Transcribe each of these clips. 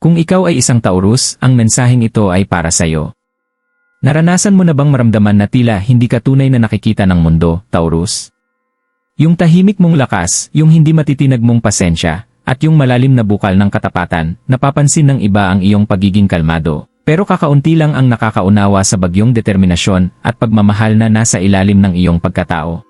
Kung ikaw ay isang Taurus, ang mensaheng ito ay para sa'yo. Naranasan mo na bang maramdaman na tila hindi ka tunay na nakikita ng mundo, Taurus? Yung tahimik mong lakas, yung hindi matitinag mong pasensya, at yung malalim na bukal ng katapatan, napapansin ng iba ang iyong pagiging kalmado. Pero kakaunti lang ang nakakaunawa sa bagyong determinasyon at pagmamahal na nasa ilalim ng iyong pagkatao.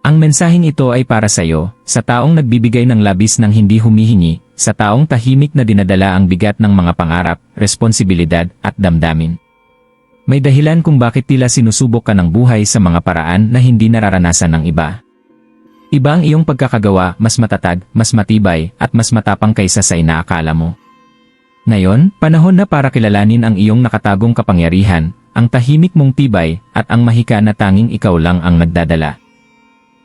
Ang mensaheng ito ay para sa iyo, sa taong nagbibigay ng labis ng hindi humihingi, sa taong tahimik na dinadala ang bigat ng mga pangarap, responsibilidad, at damdamin. May dahilan kung bakit tila sinusubok ka ng buhay sa mga paraan na hindi nararanasan ng iba. Iba ang iyong pagkakagawa, mas matatag, mas matibay, at mas matapang kaysa sa inaakala mo. Ngayon, panahon na para kilalanin ang iyong nakatagong kapangyarihan, ang tahimik mong tibay, at ang mahika na tanging ikaw lang ang nagdadala.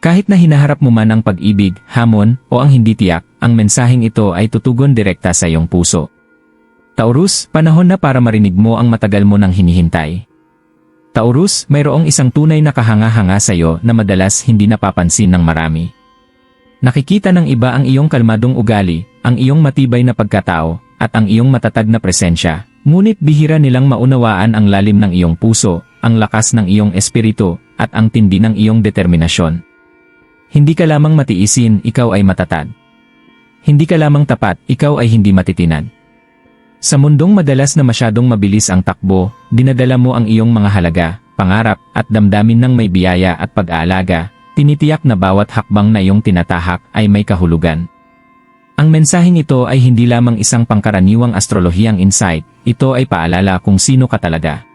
Kahit na hinaharap mo man ang pag-ibig, hamon, o ang hindi tiyak, ang mensaheng ito ay tutugon direkta sa iyong puso. Taurus, panahon na para marinig mo ang matagal mo nang hinihintay. Taurus, mayroong isang tunay na kahanga-hanga sa iyo na madalas hindi napapansin ng marami. Nakikita ng iba ang iyong kalmadong ugali, ang iyong matibay na pagkatao, at ang iyong matatag na presensya, ngunit bihira nilang maunawaan ang lalim ng iyong puso, ang lakas ng iyong espiritu, at ang tindi ng iyong determinasyon. Hindi ka lamang matiisin, ikaw ay matatag. Hindi ka lamang tapat, ikaw ay hindi matitinag. Sa mundong madalas na masyadong mabilis ang takbo, dinadala mo ang iyong mga halaga, pangarap, at damdamin ng may biyaya at pag-aalaga, tinitiyak na bawat hakbang na iyong tinatahak ay may kahulugan. Ang mensaheng ito ay hindi lamang isang pangkaraniwang astrolohiyang insight, ito ay paalala kung sino ka talaga.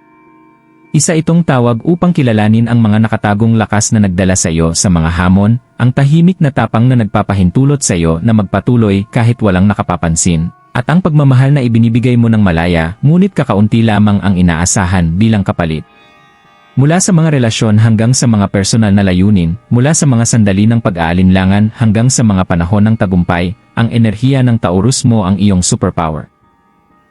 Isa itong tawag upang kilalanin ang mga nakatagong lakas na nagdala sa iyo sa mga hamon, ang tahimik na tapang na nagpapahintulot sa iyo na magpatuloy kahit walang nakapapansin, at ang pagmamahal na ibinibigay mo ng malaya, ngunit kakaunti lamang ang inaasahan bilang kapalit. Mula sa mga relasyon hanggang sa mga personal na layunin, mula sa mga sandali ng pag-aalinlangan hanggang sa mga panahon ng tagumpay, ang enerhiya ng Taurus mo ang iyong superpower.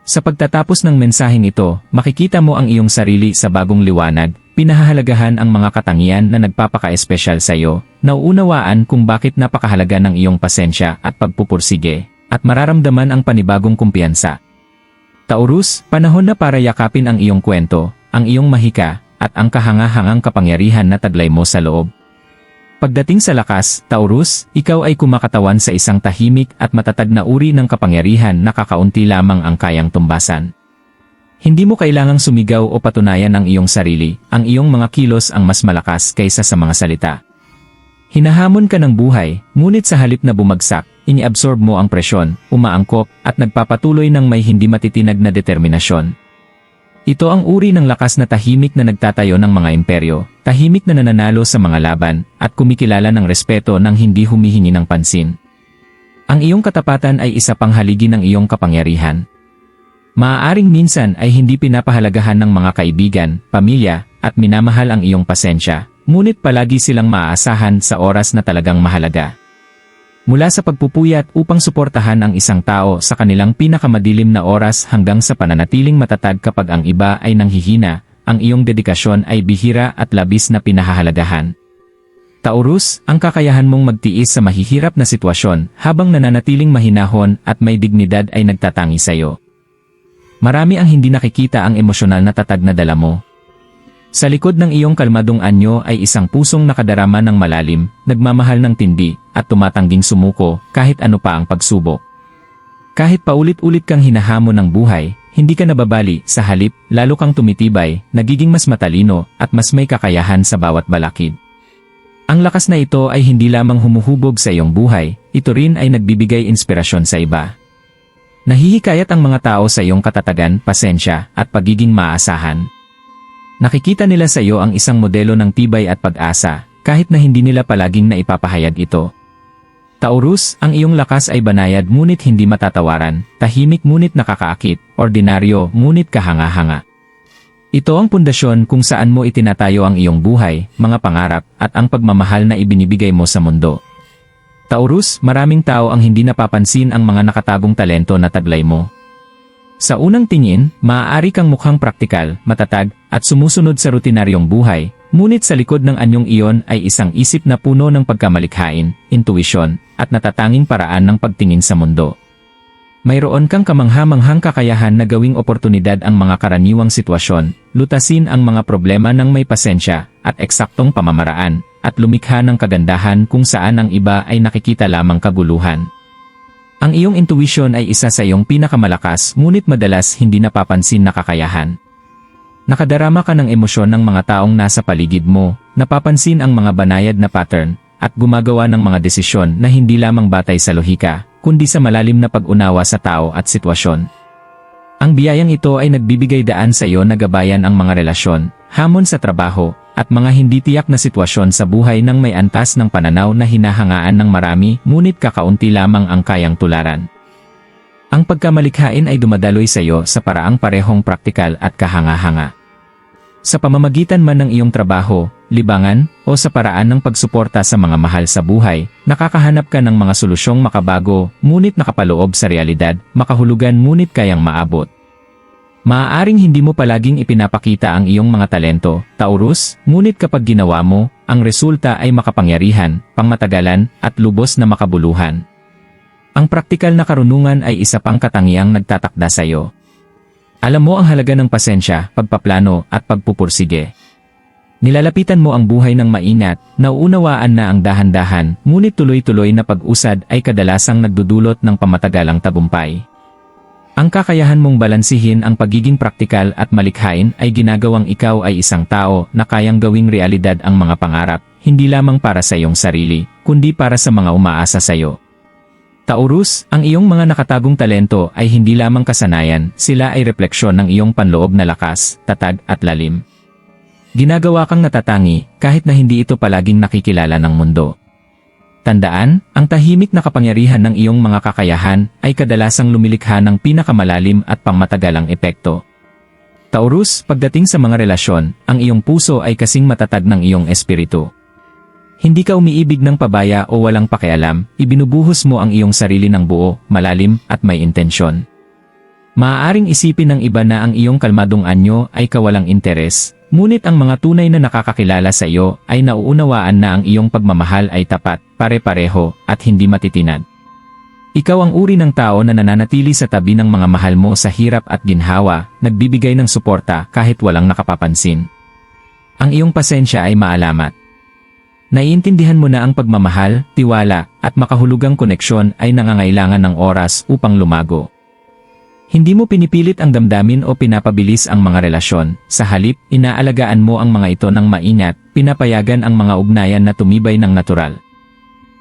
Sa pagtatapos ng mensaheng ito, makikita mo ang iyong sarili sa bagong liwanag, pinahahalagahan ang mga katangian na nagpapaka-espesyal sa iyo, nauunawaan kung bakit napakahalaga ng iyong pasensya at pagpupursige, at mararamdaman ang panibagong kumpiyansa. Taurus, panahon na para yakapin ang iyong kwento, ang iyong mahika, at ang kahanga-hangang kapangyarihan na taglay mo sa loob. Pagdating sa lakas, Taurus, ikaw ay kumakatawan sa isang tahimik at matatag na uri ng kapangyarihan na kakaunti lamang ang kayang tumbasan. Hindi mo kailangang sumigaw o patunayan ang iyong sarili, ang iyong mga kilos ang mas malakas kaysa sa mga salita. Hinahamon ka ng buhay, ngunit sa halip na bumagsak, iniabsorb mo ang presyon, umaangkop, at nagpapatuloy ng may hindi matitinag na determinasyon. Ito ang uri ng lakas na tahimik na nagtatayo ng mga imperyo, tahimik na nananalo sa mga laban, at kumikilala ng respeto nang hindi humihingi ng pansin. Ang iyong katapatan ay isa pang haligi ng iyong kapangyarihan. Maaaring minsan ay hindi pinapahalagahan ng mga kaibigan, pamilya, at minamahal ang iyong pasensya, ngunit palagi silang maaasahan sa oras na talagang mahalaga. Mula sa pagpupuyat upang suportahan ang isang tao sa kanilang pinakamadilim na oras hanggang sa pananatiling matatag kapag ang iba ay nanghihina, ang iyong dedikasyon ay bihira at labis na pinahahalagahan. Taurus, ang kakayahan mong magtiis sa mahihirap na sitwasyon habang nananatiling mahinahon at may dignidad ay nagtatangi sa iyo. Marami ang hindi nakikita ang emosyonal na tatag na dala mo. Sa likod ng iyong kalmadong anyo ay isang pusong nakadarama ng malalim, nagmamahal ng tindi, at tumatangging sumuko kahit ano pa ang pagsubok. Kahit paulit-ulit kang hinahamon ng buhay, hindi ka nababali, sa halip, lalo kang tumitibay, nagiging mas matalino, at mas may kakayahan sa bawat balakid. Ang lakas na ito ay hindi lamang humuhubog sa iyong buhay, ito rin ay nagbibigay inspirasyon sa iba. Nahihikayat ang mga tao sa iyong katatagan, pasensya, at pagiging maasahan. Nakikita nila sa iyo ang isang modelo ng tibay at pag-asa, kahit na hindi nila palaging naipapahayag ito. Taurus, ang iyong lakas ay banayad ngunit hindi matatawaran, tahimik ngunit nakakaakit, ordinaryo ngunit kahanga-hanga. Ito ang pundasyon kung saan mo itinatayo ang iyong buhay, mga pangarap, at ang pagmamahal na ibinibigay mo sa mundo. Taurus, maraming tao ang hindi napapansin ang mga nakatagong talento na taglay mo. Sa unang tingin, maaari kang mukhang praktikal, matatag, at sumusunod sa rutinaryong buhay, ngunit sa likod ng anyong iyon ay isang isip na puno ng pagkamalikhain, intuisyon, at natatanging paraan ng pagtingin sa mundo. Mayroon kang kamangha-manghang kakayahan na gawing oportunidad ang mga karaniwang sitwasyon, lutasin ang mga problema ng may pasensya at eksaktong pamamaraan, at lumikha ng kagandahan kung saan ang iba ay nakikita lamang kaguluhan. Ang iyong intuition ay isa sa iyong pinakamalakas ngunit madalas hindi napapansin na kakayahan. Nakadarama ka ng emosyon ng mga taong nasa paligid mo, napapansin ang mga banayad na pattern, at gumagawa ng mga desisyon na hindi lamang batay sa lohika, kundi sa malalim na pag-unawa sa tao at sitwasyon. Ang biyayang ito ay nagbibigay daan sa iyo na gabayan ang mga relasyon, hamon sa trabaho, at mga hindi tiyak na sitwasyon sa buhay ng may antas ng pananaw na hinahangaan ng marami ngunit kakaunti lamang ang kayang tularan. Ang pagkamalikhain ay dumadaloy sa iyo sa paraang parehong praktikal at kahanga-hanga. Sa pamamagitan man ng iyong trabaho, libangan, o sa paraan ng pagsuporta sa mga mahal sa buhay, nakakahanap ka ng mga solusyong makabago, ngunit nakapaloob sa realidad, makahulugan ngunit kayang maabot. Maaaring hindi mo palaging ipinapakita ang iyong mga talento, Taurus, ngunit kapag ginawa mo, ang resulta ay makapangyarihan, pangmatagalan, at lubos na makabuluhan. Ang praktikal na karunungan ay isa pang katangiang nagtatakda sa iyo. Alam mo ang halaga ng pasensya, pagpaplano, at pagpupursige. Nilalapitan mo ang buhay ng maingat, nauunawaan na ang dahan-dahan, ngunit tuloy-tuloy na pag-usad ay kadalasang nagdudulot ng pamatagalang tagumpay. Ang kakayahan mong balansihin ang pagiging praktikal at malikhain ay ginagawang ikaw ay isang tao na kayang gawing realidad ang mga pangarap, hindi lamang para sa iyong sarili, kundi para sa mga umaasa sa iyo. Taurus, ang iyong mga nakatagong talento ay hindi lamang kasanayan, sila ay refleksyon ng iyong panloob na lakas, tatag at lalim. Ginagawa kang natatangi kahit na hindi ito palaging nakikilala ng mundo. Tandaan, ang tahimik na kapangyarihan ng iyong mga kakayahan ay kadalasang lumilikha ng pinakamalalim at pangmatagalang epekto. Taurus, pagdating sa mga relasyon, ang iyong puso ay kasing matatag ng iyong espiritu. Hindi ka umiibig ng pabaya o walang pakialam, ibinubuhos mo ang iyong sarili ng buo, malalim, at may intensyon. Maaaring isipin ng iba na ang iyong kalmadong anyo ay kawalang interes, ngunit ang mga tunay na nakakakilala sa iyo ay nauunawaan na ang iyong pagmamahal ay tapat, pare-pareho, at hindi matitinad. Ikaw ang uri ng tao na nananatili sa tabi ng mga mahal mo sa hirap at ginhawa, nagbibigay ng suporta kahit walang nakapapansin. Ang iyong pasensya ay maalamat. Naiintindihan mo na ang pagmamahal, tiwala, at makahulugang koneksyon ay nangangailangan ng oras upang lumago. Hindi mo pinipilit ang damdamin o pinapabilis ang mga relasyon, sa halip, inaalagaan mo ang mga ito ng maingat, pinapayagan ang mga ugnayan na tumibay ng natural.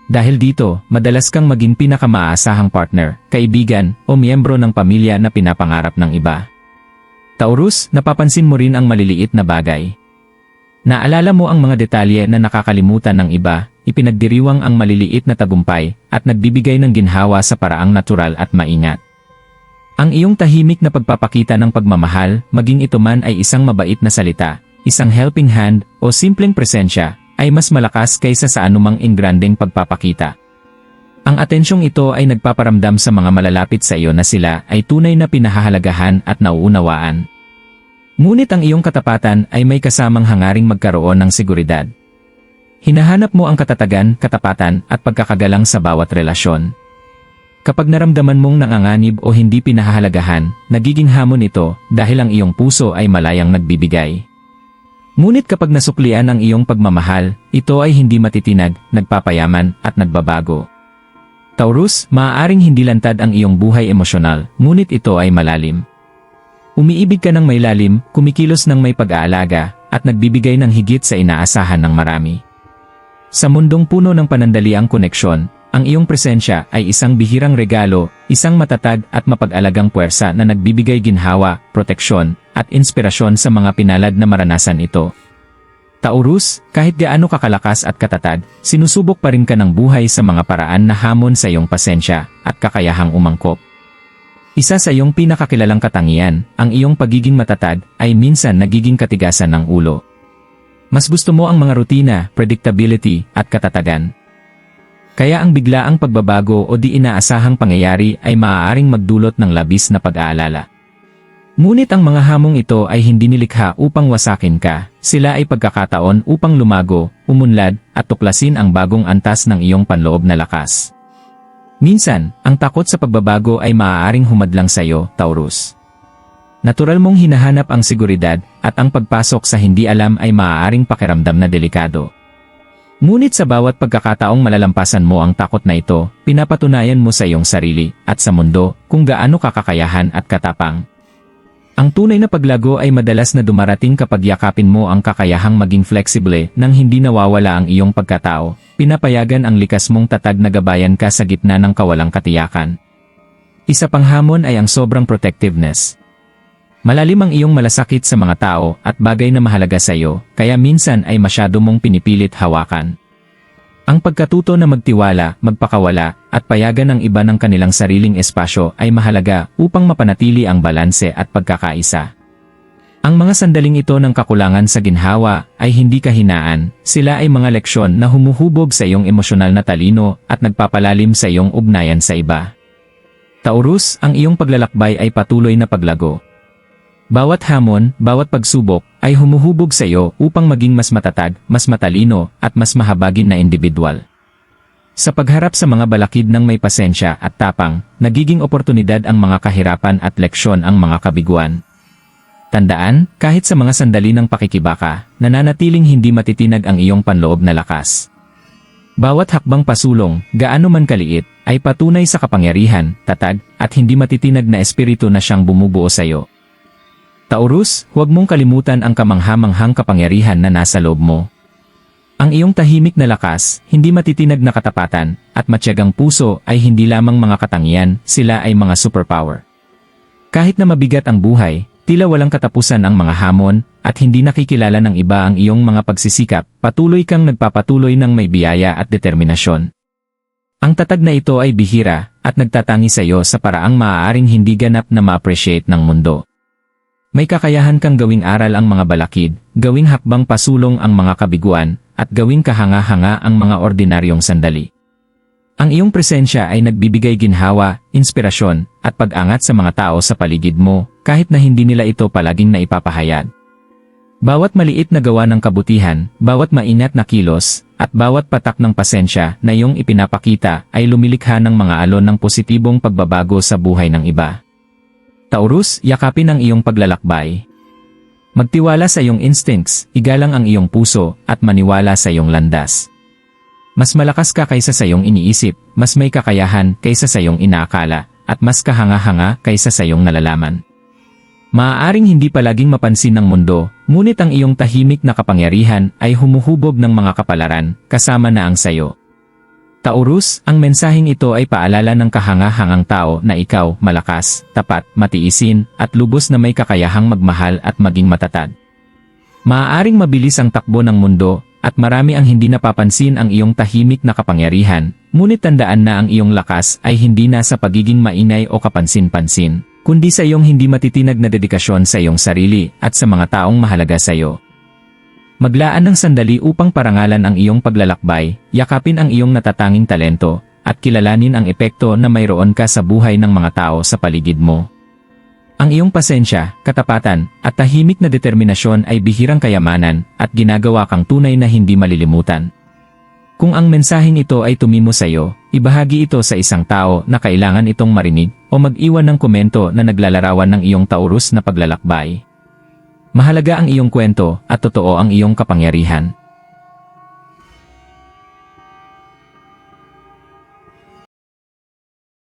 Dahil dito, madalas kang maging pinakamaasahang partner, kaibigan, o miyembro ng pamilya na pinapangarap ng iba. Taurus, napapansin mo rin ang maliliit na bagay. Naalala mo ang mga detalye na nakakalimutan ng iba, ipinagdiriwang ang maliliit na tagumpay, at nagbibigay ng ginhawa sa paraang natural at maingat. Ang iyong tahimik na pagpapakita ng pagmamahal, maging ito man ay isang mabait na salita, isang helping hand, o simpleng presensya, ay mas malakas kaysa sa anumang ingrandeng pagpapakita. Ang atensyong ito ay nagpaparamdam sa mga malalapit sa iyo na sila ay tunay na pinahahalagahan at nauunawaan. Ngunit ang iyong katapatan ay may kasamang hangaring magkaroon ng seguridad. Hinahanap mo ang katatagan, katapatan, at pagkakagalang sa bawat relasyon. Kapag naramdaman mong nanganganib o hindi pinahahalagahan, nagiging hamon ito dahil ang iyong puso ay malayang nagbibigay. Ngunit kapag nasuklian ang iyong pagmamahal, ito ay hindi matitinag, nagpapayaman, at nagbabago. Taurus, maaaring hindi lantad ang iyong buhay emosyonal, ngunit ito ay malalim. Umiibig ka ng may lalim, kumikilos ng may pag-aalaga, at nagbibigay ng higit sa inaasahan ng marami. Sa mundong puno ng panandaliang koneksyon, ang iyong presensya ay isang bihirang regalo, isang matatag at mapag-alagang puwersa na nagbibigay ginhawa, proteksyon, at inspirasyon sa mga pinalad na maranasan ito. Taurus, kahit gaano kakalakas at katatag, sinusubok pa rin ka ng buhay sa mga paraan na hamon sa iyong pasensya at kakayahang umangkop. Isa sa iyong pinakakilalang katangian, ang iyong pagiging matatag, ay minsan nagiging katigasan ng ulo. Mas gusto mo ang mga rutina, predictability, at katatagan. Kaya ang biglaang pagbabago o di inaasahang pangyayari ay maaaring magdulot ng labis na pag-aalala. Ngunit ang mga hamong ito ay hindi nilikha upang wasakin ka, sila ay pagkakataon upang lumago, umunlad, at tuklasin ang bagong antas ng iyong panloob na lakas. Minsan, ang takot sa pagbabago ay maaaring humadlang sa iyo, Taurus. Natural mong hinahanap ang seguridad at ang pagpasok sa hindi alam ay maaaring pakiramdam na delikado. Ngunit sa bawat pagkakataong malalampasan mo ang takot na ito, pinapatunayan mo sa iyong sarili at sa mundo kung gaano kakakayahan at katapang. Ang tunay na paglago ay madalas na dumarating kapag yakapin mo ang kakayahang maging flexible nang hindi nawawala ang iyong pagkatao, pinapayagan ang likas mong tatag na gabayan ka sa gitna ng kawalang katiyakan. Isa pang hamon ay ang sobrang protectiveness. Malalim ang iyong malasakit sa mga tao at bagay na mahalaga sa iyo, kaya minsan ay masyado mong pinipilit hawakan. Ang pagkatuto na magtiwala, magpakawala, at payagan ang iba ng kanilang sariling espasyo ay mahalaga upang mapanatili ang balanse at pagkakaisa. Ang mga sandaling ito ng kakulangan sa ginhawa ay hindi kahinaan, sila ay mga leksyon na humuhubog sa iyong emosyonal na talino at nagpapalalim sa iyong ugnayan sa iba. Taurus, ang iyong paglalakbay ay patuloy na paglago. Bawat hamon, bawat pagsubok, ay humuhubog sa iyo upang maging mas matatag, mas matalino, at mas mahabagin na individual. Sa pagharap sa mga balakid ng may pasensya at tapang, nagiging oportunidad ang mga kahirapan at leksyon ang mga kabiguan. Tandaan, kahit sa mga sandali ng pakikibaka, nananatiling hindi matitinag ang iyong panloob na lakas. Bawat hakbang pasulong, gaano man kaliit, ay patunay sa kapangyarihan, tatag, at hindi matitinag na espiritu na siyang bumubuo sa iyo. Taurus, huwag mong kalimutan ang kamangha-manghang kapangyarihan na nasa loob mo. Ang iyong tahimik na lakas, hindi matitinag na katapatan, at matyagang puso ay hindi lamang mga katangian, sila ay mga superpower. Kahit na mabigat ang buhay, tila walang katapusan ang mga hamon, at hindi nakikilala ng iba ang iyong mga pagsisikap, patuloy kang nagpapatuloy ng may biyaya at determinasyon. Ang tatag na ito ay bihira, at nagtatangi sa iyo sa paraang maaaring hindi ganap na ma-appreciate ng mundo. May kakayahan kang gawing aral ang mga balakid, gawing hakbang pasulong ang mga kabiguan, at gawing kahanga-hanga ang mga ordinaryong sandali. Ang iyong presensya ay nagbibigay ginhawa, inspirasyon, at pag-angat sa mga tao sa paligid mo, kahit na hindi nila ito palaging naipapahayag. Bawat maliit na gawa ng kabutihan, bawat maingat na kilos, at bawat patak ng pasensya na iyong ipinapakita ay lumilikha ng mga alon ng positibong pagbabago sa buhay ng iba. Taurus, yakapin ang iyong paglalakbay. Magtiwala sa iyong instincts, igalang ang iyong puso, at maniwala sa iyong landas. Mas malakas ka kaysa sa iyong iniisip, mas may kakayahan kaysa sa iyong inaakala, at mas kahanga-hanga kaysa sa iyong nalalaman. Maaaring hindi palaging mapansin ng mundo, ngunit ang iyong tahimik na kapangyarihan ay humuhubog ng mga kapalaran, kasama na ang sayo. Taurus, ang mensaheng ito ay paalala ng kahanga-hangang tao na ikaw, malakas, tapat, matiisin, at lubos na may kakayahang magmahal at maging matatag. Maaaring mabilis ang takbo ng mundo, at marami ang hindi napapansin ang iyong tahimik na kapangyarihan, ngunit tandaan na ang iyong lakas ay hindi na sa pagiging maingay o kapansin-pansin, kundi sa iyong hindi matitinag na dedikasyon sa iyong sarili at sa mga taong mahalaga sa iyo. Maglaan ng sandali upang parangalan ang iyong paglalakbay, yakapin ang iyong natatanging talento, at kilalanin ang epekto na mayroon ka sa buhay ng mga tao sa paligid mo. Ang iyong pasensya, katapatan, at tahimik na determinasyon ay bihirang kayamanan at ginagawa kang tunay na hindi malilimutan. Kung ang mensaheng ito ay tumimo sa iyo, ibahagi ito sa isang tao na kailangan itong marinig o mag-iwan ng komento na naglalarawan ng iyong Taurus na paglalakbay. Mahalaga ang iyong kwento at totoo ang iyong kapangyarihan.